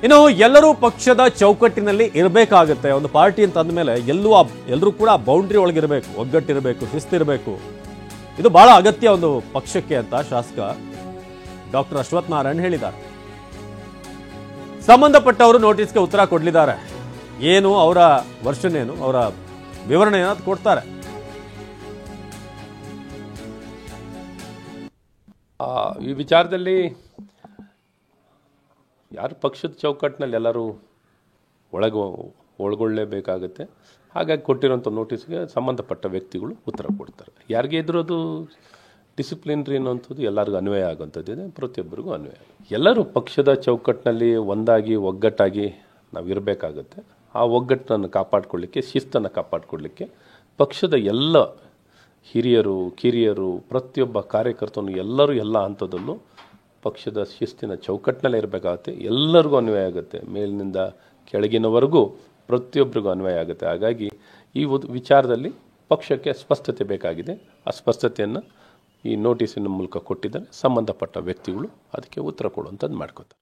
ಇನ್ನು ಎಲ್ಲರೂ ಪಕ್ಷದ ಚೌಕಟ್ಟಿನಲ್ಲಿ ಇರಬೇಕಾಗುತ್ತೆ. ಒಂದು ಪಾರ್ಟಿ ಅಂತ ಅಂದಮೇಲೆ ಎಲ್ಲರೂ ಕೂಡ ಬೌಂಡ್ರಿ ಒಳಗಿರಬೇಕು, ಒಗ್ಗಟ್ಟಿರಬೇಕು, ಶಿಸ್ತಿರಬೇಕು. ಇದು ಬಹಳ ಅಗತ್ಯ ಒಂದು ಪಕ್ಷಕ್ಕೆ ಅಂತ ಶಾಸಕ ಡಾಕ್ಟರ್ ಅಶ್ವಥ್ ನಾರಾಯಣ್ ಹೇಳಿದ್ದಾರೆ. ಸಂಬಂಧಪಟ್ಟವರು ನೋಟಿಸ್ಗೆ ಉತ್ತರ ಕೊಡಲಿದ್ದಾರೆ. ಏನು ಅವರ ವರ್ಷನ್ ಏನು, ಅವರ ವಿವರಣೆ ಏನಾದ್ರು ಕೊಡ್ತಾರೆ. ಈ ವಿಚಾರದಲ್ಲಿ ಯಾರು ಪಕ್ಷದ ಚೌಕಟ್ಟಿನಲ್ಲಿ ಎಲ್ಲರೂ ಒಳಗೊಳ್ಳಲೇಬೇಕಾಗುತ್ತೆ. ಹಾಗಾಗಿ ಕೊಟ್ಟಿರೋಂಥ ನೋಟಿಸ್ಗೆ ಸಂಬಂಧಪಟ್ಟ ವ್ಯಕ್ತಿಗಳು ಉತ್ತರ ಕೊಡ್ತಾರೆ. ಯಾರಿಗೆ ಇದ್ರೂ ಅದು ಡಿಸಿಪ್ಲಿನ್ರಿ ಅನ್ನೋಂಥದ್ದು ಎಲ್ಲರಿಗೂ ಅನ್ವಯ ಆಗುವಂಥದ್ದಿದೆ, ಪ್ರತಿಯೊಬ್ಬರಿಗೂ ಅನ್ವಯ. ಎಲ್ಲರೂ ಪಕ್ಷದ ಚೌಕಟ್ಟಿನಲ್ಲಿ ಒಂದಾಗಿ ಒಗ್ಗಟ್ಟಾಗಿ ನಾವು ಇರಬೇಕಾಗುತ್ತೆ. ಆ ಒಗ್ಗಟ್ಟನ್ನು ಕಾಪಾಡಿಕೊಳ್ಳಿಕ್ಕೆ, ಶಿಸ್ತನ್ನು ಕಾಪಾಡಿಕೊಳ್ಳಿಕ್ಕೆ ಪಕ್ಷದ ಎಲ್ಲ ಹಿರಿಯರು, ಕಿರಿಯರು, ಪ್ರತಿಯೊಬ್ಬ ಕಾರ್ಯಕರ್ತನು ಎಲ್ಲರೂ ಎಲ್ಲ ಹಂತದಲ್ಲೂ ಪಕ್ಷದ ಶಿಸ್ತಿನ ಚೌಕಟ್ಟಿನಲ್ಲೇ ಇರಬೇಕಾಗುತ್ತೆ. ಎಲ್ಲರಿಗೂ ಅನ್ವಯ ಆಗುತ್ತೆ, ಮೇಲಿನಿಂದ ಕೆಳಗಿನವರೆಗೂ ಪ್ರತಿಯೊಬ್ಬರಿಗೂ ಅನ್ವಯ ಆಗುತ್ತೆ. ಹಾಗಾಗಿ ಈ ವಿಚಾರದಲ್ಲಿ ಪಕ್ಷಕ್ಕೆ ಸ್ಪಷ್ಟತೆ ಬೇಕಾಗಿದೆ. ಆ ಸ್ಪಷ್ಟತೆಯನ್ನು ಈ ನೋಟಿಸಿನ ಮೂಲಕ ಕೊಟ್ಟಿದ್ದಾರೆ. ಸಂಬಂಧಪಟ್ಟ ವ್ಯಕ್ತಿಗಳು ಅದಕ್ಕೆ ಉತ್ತರ ಕೊಡುವಂಥದ್ದು ಮಾಡ್ಕೋತಾರೆ.